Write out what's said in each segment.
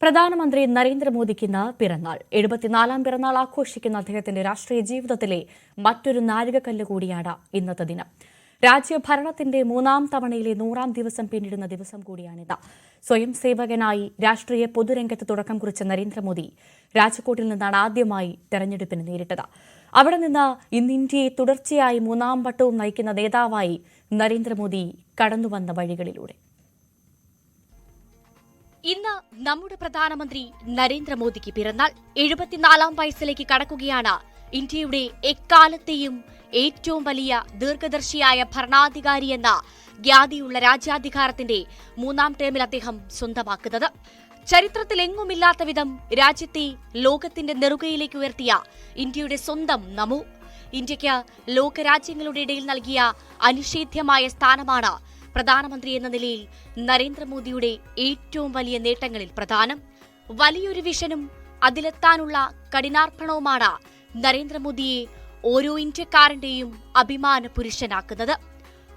പ്രധാനമന്ത്രി നരേന്ദ്രമോദിക്ക് ഇന്ന് പിറന്നാൾ. 74ാം പിറന്നാൾ ആഘോഷിക്കുന്ന അദ്ദേഹത്തിന്റെ രാഷ്ട്രീയ ജീവിതത്തിലെ മറ്റൊരു നാഴികക്കല്ല് കൂടിയാണ് ഇന്നത്തെ ദിനം. രാജ്യഭരണത്തിന്റെ 3ാം തവണയിലെ 100ാം ദിവസം പിന്നിടുന്ന ദിവസം കൂടിയാണിത്. സ്വയം സേവകനായി രാഷ്ട്രീയ പൊതുരംഗത്ത് തുടക്കം കുറിച്ച നരേന്ദ്രമോദി രാജ്കോട്ടിൽ നിന്നാണ് ആദ്യമായി തെരഞ്ഞെടുപ്പിന് നേരിട്ടത്. അവിടെ നിന്ന് ഇന്ന് ഇന്ത്യയെ തുടർച്ചയായി 3ാം വട്ടവും നയിക്കുന്ന നേതാവായി നരേന്ദ്രമോദി കടന്നുവന്ന വഴികളിലൂടെ. ഇന്ന് നമ്മുടെ പ്രധാനമന്ത്രി നരേന്ദ്രമോദിക്ക് പിറന്നാൾ. 74ാം വയസ്സിലേക്ക് കടക്കുകയാണ്. ഇന്ത്യയുടെ എക്കാലത്തെയും ഏറ്റവും വലിയ ദീർഘദർശിയായ ഭരണാധികാരിയെന്ന ഖ്യാതിയുള്ള രാജ്യാധികാരത്തിന്റെ 3ാം ടേമിൽ അദ്ദേഹം സ്വന്തമാക്കുന്നത്. ചരിത്രത്തിലെങ്ങുമില്ലാത്ത വിധം രാജ്യത്തെ ലോകത്തിന്റെ നെറുകയിലേക്ക് ഉയർത്തിയ ഇന്ത്യയുടെ സ്വന്തം നമോ. ഇന്ത്യയ്ക്ക് ലോകരാജ്യങ്ങളുടെ ഇടയിൽ നൽകിയ അനിഷേധ്യമായ സ്ഥാനമാണ് പ്രധാനമന്ത്രി എന്ന നിലയിൽ നരേന്ദ്രമോദിയുടെ ഏറ്റവും വലിയ നേട്ടങ്ങളിൽ പ്രധാനം. വലിയൊരു വിഷനും അതിലെത്താനുള്ള കഠിനാർപ്പണവുമാണ് നരേന്ദ്രമോദിയെ ഓരോ ഇന്ത്യക്കാരന്റെയും അഭിമാന പുരുഷനാക്കുന്നത്.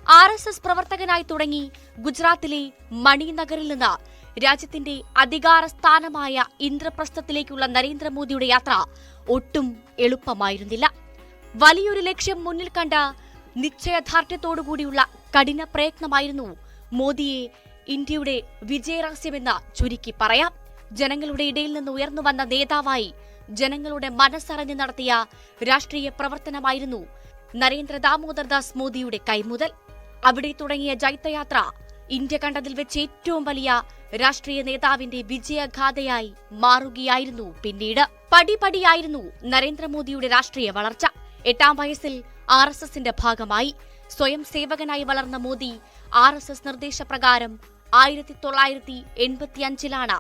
RSS പ്രവർത്തകനായി തുടങ്ങി ഗുജറാത്തിലെ മണിനഗറിൽ നിന്ന് രാജ്യത്തിന്റെ അധികാര സ്ഥാനമായ ഇന്ദ്രപ്രസ്ഥത്തിലേക്കുള്ള നരേന്ദ്രമോദിയുടെ യാത്ര ഒട്ടും എളുപ്പമായിരുന്നില്ല. വലിയൊരു ലക്ഷ്യം മുന്നിൽ കണ്ട നിശ്ചയദാർഢ്യത്തോടുകൂടിയുള്ള കഠിന പ്രയത്നമായിരുന്നു മോദിയെ ഇന്ത്യയുടെ വിജയരഹസ്യമെന്ന് ചുരുക്കി പറയാം. ജനങ്ങളുടെ ഇടയിൽ നിന്ന് ഉയർന്നു വന്ന നേതാവായി ജനങ്ങളുടെ മനസ്സറിഞ്ഞ് നടത്തിയ രാഷ്ട്രീയ പ്രവർത്തനമായിരുന്നു നരേന്ദ്ര ദാമോദർദാസ് മോദിയുടെ കൈമുതൽ. അവിടെ തുടങ്ങിയ ജൈത്രയാത്ര ഇന്ത്യ കണ്ടതിൽ വെച്ച് ഏറ്റവും വലിയ രാഷ്ട്രീയ നേതാവിന്റെ വിജയഗാഥയായി മാറുകയായിരുന്നു. പിന്നീട് പടിപടിയായിരുന്നു നരേന്ദ്രമോദിയുടെ രാഷ്ട്രീയ വളർച്ച. 8ാം വയസ്സിൽ RSSന്റെ ഭാഗമായി സ്വയം സേവകനായി വളർന്ന മോദി RSS നിർദ്ദേശപ്രകാരം 1985-ലാണ്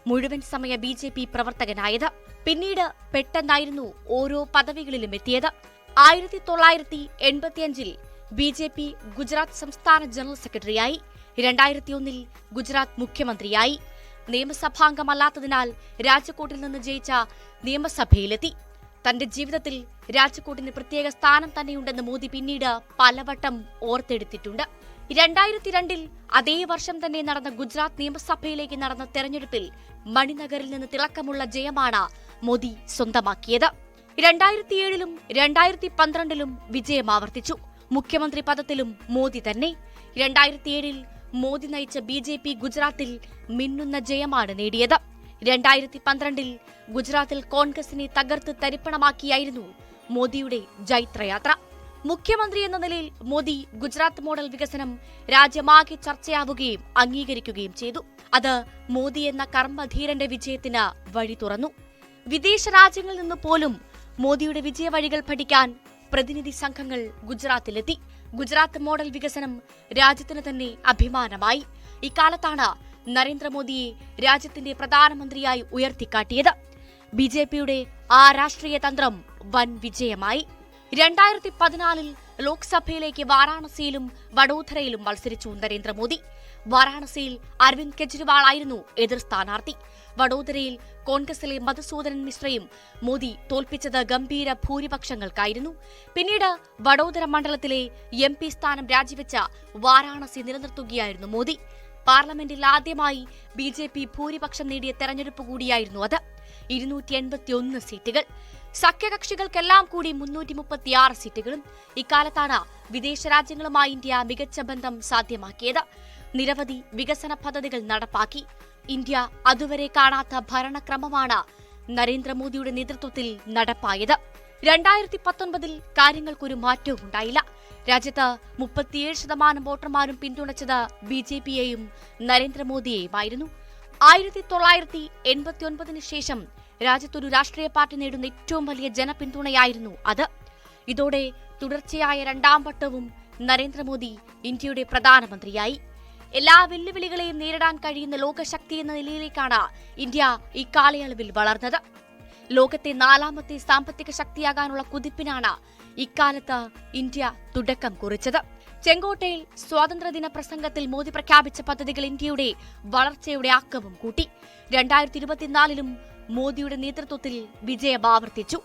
മുഴുവൻ സമയ BJP പ്രവർത്തകനായത്. പിന്നീട് പെട്ടെന്നായിരുന്നു ഓരോ പദവികളിലും എത്തിയത്. 1985-ൽ BJP ഗുജറാത്ത് സംസ്ഥാന ജനറൽ സെക്രട്ടറിയായി. 2001-ൽ ഗുജറാത്ത് മുഖ്യമന്ത്രിയായി. നിയമസഭാംഗമല്ലാത്തതിനാൽ രാജ്കോട്ടിൽ നിന്ന് ജയിച്ച നിയമസഭയിലെത്തി. തന്റെ ജീവിതത്തിൽ രാജ്കോട്ടിന് പ്രത്യേക സ്ഥാനം തന്നെയുണ്ടെന്ന് മോദി പിന്നീട് പലവട്ടം ഓർത്തെടുത്തിട്ടുണ്ട്. 2002-ൽ അതേ വർഷം തന്നെ നടന്ന ഗുജറാത്ത് നിയമസഭയിലേക്ക് നടന്ന തെരഞ്ഞെടുപ്പിൽ മണിനഗറിൽ നിന്ന് തിളക്കമുള്ള ജയമാണ് മോദി സ്വന്തമാക്കിയത്. 2007-ലും 2012-ലും വിജയം ആവർത്തിച്ചു. മുഖ്യമന്ത്രി പദത്തിലും മോദി തന്നെ. 2007-ൽ മോദി നയിച്ച BJP ഗുജറാത്തിൽ മിന്നുന്ന ജയമാണ് നേടിയത്. 2012-ൽ ഗുജറാത്തിൽ കോൺഗ്രസിനെ തകർത്ത് തരിപ്പണമാക്കിയായിരുന്നു മോദിയുടെ ജൈത്രയാത്ര. മുഖ്യമന്ത്രി എന്ന നിലയിൽ മോദി ഗുജറാത്ത് മോഡൽ വികസനം രാജ്യമാകെ ചർച്ചയാവുകയും അംഗീകരിക്കുകയും ചെയ്തു. അത് മോദി എന്ന കർമ്മധീരന്റെ വിജയത്തിന് വഴി തുറന്നു. വിദേശ രാജ്യങ്ങളിൽ നിന്ന് പോലും മോദിയുടെ വിജയവഴികൾ പഠിക്കാൻ പ്രതിനിധി സംഘങ്ങൾ ഗുജറാത്തിലെത്തി. ഗുജറാത്ത് മോഡൽ വികസനം രാജ്യത്തിന് തന്നെ അഭിമാനമായി. ഇക്കാലത്താണ് നരേന്ദ്രമോദിയെ രാജ്യത്തിന്റെ പ്രധാനമന്ത്രിയായി ഉയർത്തിക്കാട്ടിയത്. BJPയുടെ ആ രാഷ്ട്രീയ തന്ത്രം വൻ വിജയമായി. 2014-ൽ ലോക്സഭയിലേക്ക് വാരാണസിയിലും വഡോദരയിലും മത്സരിച്ചു നരേന്ദ്രമോദി. വാരാണസിയിൽ അരവിന്ദ് കെജ്രിവാൾ ആയിരുന്നു എതിർ സ്ഥാനാർത്ഥി. വഡോദരയിൽ കോൺഗ്രസിലെ മധുസൂദനൻ മിശ്രയും മോദി തോൽപ്പിച്ചത് ഗംഭീര ഭൂരിപക്ഷങ്ങൾക്കായിരുന്നു. പിന്നീട് വഡോദര മണ്ഡലത്തിലെ MP സ്ഥാനം രാജിവെച്ച വാരാണസി നിലനിർത്തുകയായിരുന്നു മോദി. പാർലമെന്റിൽ ആദ്യമായി BJP ഭൂരിപക്ഷം നേടിയ തെരഞ്ഞെടുപ്പ് കൂടിയായിരുന്നു അത്. 281 സീറ്റുകൾ. സഖ്യകക്ഷികൾക്കെല്ലാം കൂടി 336 സീറ്റുകളും. ഇക്കാലത്താണ് വിദേശ രാജ്യങ്ങളുമായി ഇന്ത്യ മികച്ച ബന്ധം സാധ്യമാക്കിയത്. നിരവധി വികസന പദ്ധതികൾ നടപ്പാക്കി. ഇന്ത്യ അതുവരെ കാണാത്ത ഭരണക്രമമാണ് നരേന്ദ്രമോദിയുടെ നേതൃത്വത്തിൽ നടപ്പായത്. 2019-ൽ കാര്യങ്ങൾക്കൊരു മാറ്റവും ഉണ്ടായില്ല. രാജ്യത്ത് 37% വോട്ടർമാരും പിന്തുണച്ചത് BJPയെയും നരേന്ദ്രമോദിയെയുമായിരുന്നു. 1989-ന് ശേഷം രാജ്യത്തൊരു രാഷ്ട്രീയ പാർട്ടി നേടുന്ന ഏറ്റവും വലിയ ജനപിന്തുണയായിരുന്നു അത്. ഇതോടെ തുടർച്ചയായ 2ാം വട്ടവും നരേന്ദ്രമോദി ഇന്ത്യയുടെ പ്രധാനമന്ത്രിയായി. എല്ലാ വെല്ലുവിളികളെയും നേരിടാൻ കഴിയുന്ന ലോകശക്തി എന്ന നിലയിലേക്കാണ് ഇന്ത്യ ഇക്കാലയളവിൽ വളർന്നത്. ലോകത്തെ 4ാമത്തെ സാമ്പത്തിക ശക്തിയാകാനുള്ള കുതിപ്പിനാണ് ഇക്കാലത്ത് ഇന്ത്യ തുടക്കം കുറിച്ചത്. ചെങ്കോട്ടയിൽ സ്വാതന്ത്ര്യദിന പ്രസംഗത്തിൽ മോദി പ്രഖ്യാപിച്ച പദ്ധതികൾ ഇന്ത്യയുടെ വളർച്ചയുടെ ആക്കവും കൂട്ടി. 2024-ലും മോദിയുടെ നേതൃത്വത്തിൽ വിജയം ആവർത്തിച്ചു.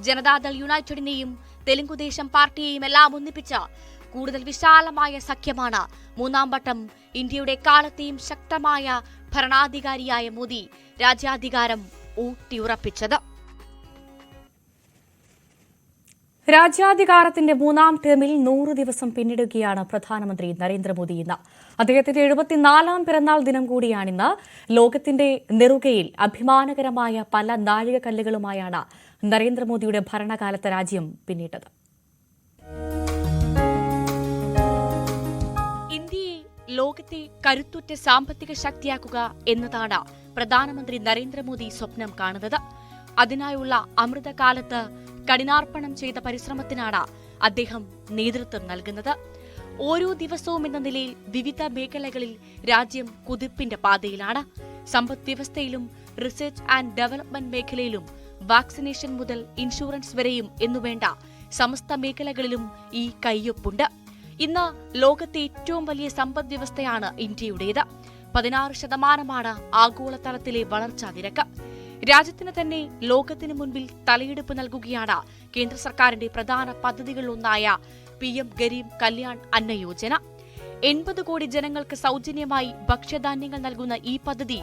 ജനതാദൾ യുണൈറ്റഡിനെയും തെലുങ്കുദേശം പാർട്ടിയെയും എല്ലാം ഒന്നിപ്പിച്ച കൂടുതൽ വിശാലമായ സഖ്യമാണ് 3ാം വട്ടം ഇന്ത്യയുടെ കാലത്തെയും ശക്തമായ ഭരണാധികാരിയായ മോദി രാജ്യാധികാരം ഊട്ടിയുറപ്പിച്ചത്. രാജ്യാധികാരത്തിന്റെ മൂന്നാം ടേമിൽ 100 ദിവസം പിന്നിടുകയാണ് പ്രധാനമന്ത്രി നരേന്ദ്രമോദി ഇന്ന്. അദ്ദേഹത്തിന്റെ 74ാം പിറന്നാൾ ദിനം കൂടിയാണിന്ന്. ലോകത്തിന്റെ നെറുകയിൽ അഭിമാനകരമായ പല നാഴികക്കല്ലുകളുമായാണ് നരേന്ദ്രമോദിയുടെ ഭരണകാലത്ത് രാജ്യം പിന്നിട്ടത്. ഇന്ത്യയെ ലോകത്തെ കരുത്തുറ്റ സാമ്പത്തിക ശക്തിയാക്കുക എന്നതാണ് പ്രധാനമന്ത്രി നരേന്ദ്രമോദി സ്വപ്നം കാണുന്നത്. അതിനായുള്ള അമൃതകാലത്ത് കഠിനാർപ്പണം ചെയ്ത പരിശ്രമത്തിനാണ് അദ്ദേഹം നേതൃത്വം നൽകുന്നത്. ഓരോ ദിവസവും എന്ന നിലയിൽ വിവിധ മേഖലകളിൽ രാജ്യം കുതിപ്പിന്റെ പാതയിലാണ്. സമ്പദ് വ്യവസ്ഥയിലും റിസർച്ച് ആൻഡ് ഡെവലപ്മെന്റ് മേഖലയിലും വാക്സിനേഷൻ മുതൽ ഇൻഷുറൻസ് വരെയും എന്നുവേണ്ട സമസ്ത മേഖലകളിലും ഈ കയ്യൊപ്പുണ്ട്. ഇന്ന് ലോകത്തെ ഏറ്റവും വലിയ സമ്പദ് വ്യവസ്ഥയാണ് ഇന്ത്യയുടേത്. 16% ആഗോളതലത്തിലെ വളർച്ചാ നിരക്ക്. രാജ്യത്തിന് തന്നെ ലോകത്തിന് മുൻപിൽ തലയെടുപ്പ് നൽകുകയാണ് കേന്ദ്ര സർക്കാരിന്റെ പ്രധാന പദ്ധതികളിലൊന്നായ PM ഗരീബ് കല്യാൺ അന്ന യോജന. 80 കോടി ജനങ്ങൾക്ക് സൗജന്യമായി ഭക്ഷ്യധാന്യങ്ങൾ നൽകുന്ന ഈ പദ്ധതി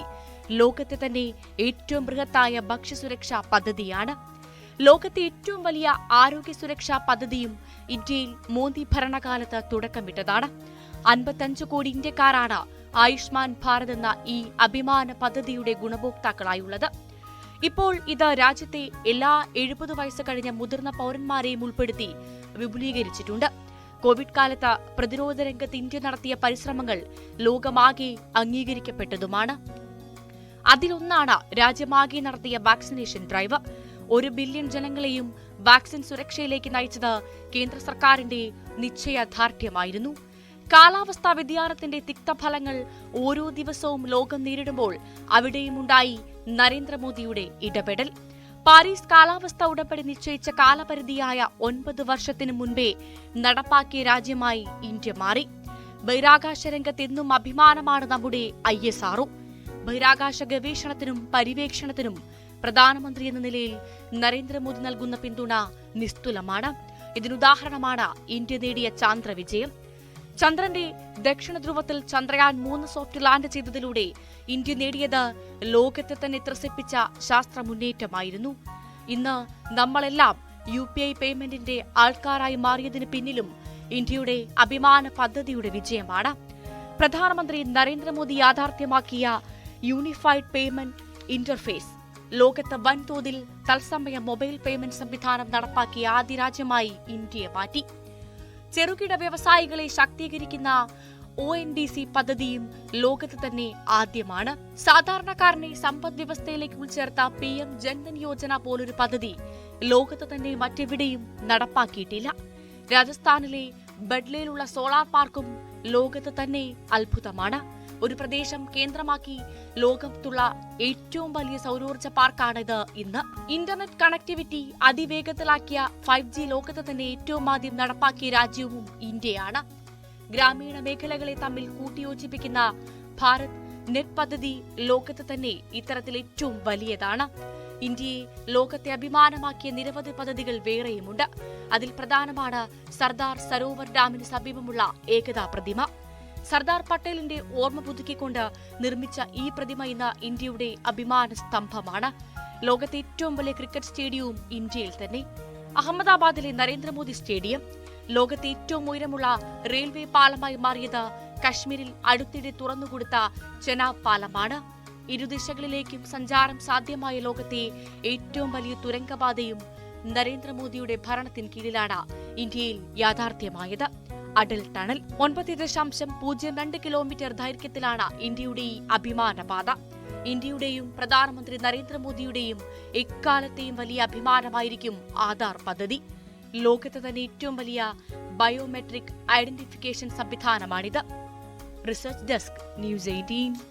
ലോകത്തെ തന്നെ ഏറ്റവും ബൃഹത്തായ ഭക്ഷ്യസുരക്ഷാ പദ്ധതിയാണ്. ലോകത്തെ ഏറ്റവും വലിയ ആരോഗ്യ സുരക്ഷാ പദ്ധതിയും ഇന്ത്യയിൽ മോദി ഭരണകാലത്ത് തുടക്കമിട്ടതാണ്. 55 കോടി ഇന്ത്യക്കാരാണ് ആയുഷ്മാൻ ഭാരത് എന്ന ഈ അഭിമാന പദ്ധതിയുടെ ഗുണഭോക്താക്കളായുള്ളത്. ഇപ്പോൾ ഇത് രാജ്യത്തെ എല്ലാ 70 വയസ്സ് കഴിഞ്ഞ മുതിർന്ന പൌരന്മാരെയും ഉൾപ്പെടുത്തി വിപുലീകരിച്ചിട്ടുണ്ട്. കോവിഡ് കാലത്ത് പ്രതിരോധ രംഗത്ത് ഇന്ത്യ നടത്തിയ പരിശ്രമങ്ങൾ ലോകമാകെ അംഗീകരിക്കപ്പെട്ടതുമാണ്. അതിലൊന്നാണ് രാജ്യമാകെ നടത്തിയ വാക്സിനേഷൻ ഡ്രൈവ്. 1 ബില്യൺ ജനങ്ങളെയും വാക്സിൻ സുരക്ഷയിലേക്ക് നയിച്ചത് കേന്ദ്ര സർക്കാരിന്റെ നിശ്ചയദാർഢ്യമായിരുന്നു. കാലാവസ്ഥാ വ്യതിയാനത്തിന്റെ തിക്തഫലങ്ങൾ ഓരോ ദിവസവും ലോകം നേരിടുമ്പോൾ അവിടെയുമുണ്ടായി നരേന്ദ്രമോദിയുടെ ഇടപെടൽ. പാരീസ് കാലാവസ്ഥാ ഉടമ്പടി നിശ്ചയിച്ച കാലപരിധിയായ 9 വർഷത്തിനു മുൻപേ നടപ്പാക്കിയ രാജ്യമായി ഇന്ത്യ മാറി. ബഹിരാകാശ രംഗത്ത് എന്നും അഭിമാനമാണ് നമ്മുടെ ISRO. ബഹിരാകാശ ഗവേഷണത്തിനും പര്യവേക്ഷണത്തിനും പ്രധാനമന്ത്രി എന്ന നിലയിൽ നരേന്ദ്രമോദി നൽകുന്ന പിന്തുണ നിസ്തുലമാണ്. ഇതിനുദാഹരണമാണ് ഇന്ത്യ നേടിയ ചാന്ദ്ര വിജയം. ചന്ദ്രന്റെ ദക്ഷിണ ധ്രുവത്തിൽ ചന്ദ്രയാൻ 3 സോഫ്റ്റ് ലാൻഡ് ചെയ്തതിലൂടെ ഇന്ത്യ നേടിയത് ലോകത്തെ തന്നെ ത്രസിപ്പിച്ച ശാസ്ത്ര മുന്നേറ്റമായിരുന്നു. ഇന്ന് നമ്മളെല്ലാം UPI പേയ്മെന്റിന്റെ ആൾക്കാരായി മാറിയതിന് പിന്നിലും ഇന്ത്യയുടെ അഭിമാന പദ്ധതിയുടെ വിജയമാണ്. പ്രധാനമന്ത്രി നരേന്ദ്രമോദി യാഥാർത്ഥ്യമാക്കിയ യൂണിഫൈഡ് പേയ്മെന്റ് ഇന്റർഫേസ് ലോകത്ത് വൻതോതിൽ തത്സമയ മൊബൈൽ പേയ്മെന്റ് സംവിധാനം നടപ്പാക്കിയ ആദ്യ രാജ്യമായി ഇന്ത്യയെ മാറ്റി. ചെറുകിട വ്യവസായികളെ ശാക്തീകരിക്കുന്ന ONDC പദ്ധതിയും ലോകത്ത് തന്നെ ആദ്യമാണ്. സാധാരണക്കാരനെ സമ്പദ് വ്യവസ്ഥയിലേക്ക് ഉൾച്ചേർത്ത PM ജൻധൻ യോജന പോലൊരു പദ്ധതി ലോകത്ത് തന്നെ മറ്റെവിടെയും നടപ്പാക്കിയിട്ടില്ല. രാജസ്ഥാനിലെ ബഡ്ലയിലുള്ള സോളാർ പാർക്കും ലോകത്ത് തന്നെ അത്ഭുതമാണ്. ഒരു പ്രദേശം കേന്ദ്രമാക്കി ലോകത്തുള്ള ഏറ്റവും വലിയ സൗരോർജ്ജ പാർക്കാണിത് ഇന്ന്. ഇന്റർനെറ്റ് കണക്ടിവിറ്റി അതിവേഗത്തിലാക്കിയ 5G ലോകത്ത് തന്നെ ഏറ്റവും ആദ്യം നടപ്പാക്കിയ രാജ്യവും ഇന്ത്യയാണ്. ഗ്രാമീണ മേഖലകളെ തമ്മിൽ കൂട്ടിയോജിപ്പിക്കുന്ന ഭാരത് നെറ്റ് പദ്ധതി ലോകത്ത് തന്നെ ഇത്തരത്തിൽ ഏറ്റവും വലിയതാണ്. ഇന്ത്യയെ ലോകത്തെ അഭിമാനമാക്കിയ നിരവധി പദ്ധതികൾ വേറെയുമുണ്ട്. അതിൽ പ്രധാനമാണ് സർദാർ സരോവർ ഡാമിന് സമീപമുള്ള ഏകതാ പ്രതിമ. സർദാർ പട്ടേലിന്റെ ഓർമ്മ പുതുക്കിക്കൊണ്ട് നിർമ്മിച്ച ഈ പ്രതിമ ഇന്ന് ഇന്ത്യയുടെ അഭിമാന സ്തംഭമാണ്. ലോകത്തെ ഏറ്റവും വലിയ ക്രിക്കറ്റ് സ്റ്റേഡിയവും ഇന്ത്യയിൽ തന്നെ. അഹമ്മദാബാദിലെ നരേന്ദ്രമോദി സ്റ്റേഡിയം ലോകത്തെ ഏറ്റവും ഉയരമുള്ള റെയിൽവേ പാലമായി മാറിയത് കശ്മീരിൽ അടുത്തിടെ തുറന്നുകൊടുത്ത ചെനാബ് പാലമാണ്. ഇരുദിശകളിലേക്കും സഞ്ചാരം സാധ്യമായ ലോകത്തെ ഏറ്റവും വലിയ തുരങ്കപാതയും നരേന്ദ്രമോദിയുടെ ഭരണത്തിന് കീഴിലാണ് ഇന്ത്യയിൽ യാഥാർത്ഥ്യമായത്. അടൽ ടണൽ 9.02 കിലോമീറ്റർ ദൈർഘ്യത്തിലാണ് ഇന്ത്യയുടെ ഈ അഭിമാന പാത. ഇന്ത്യയുടെയും പ്രധാനമന്ത്രി നരേന്ദ്രമോദിയുടെയും എക്കാലത്തെയും വലിയ അഭിമാനമായിരിക്കും ആധാർ പദ്ധതി. ലോകത്തെ തന്നെ ഏറ്റവും വലിയ ബയോമെട്രിക് ഐഡന്റിഫിക്കേഷൻ സംവിധാനമാണിത്. Research desk, news 18.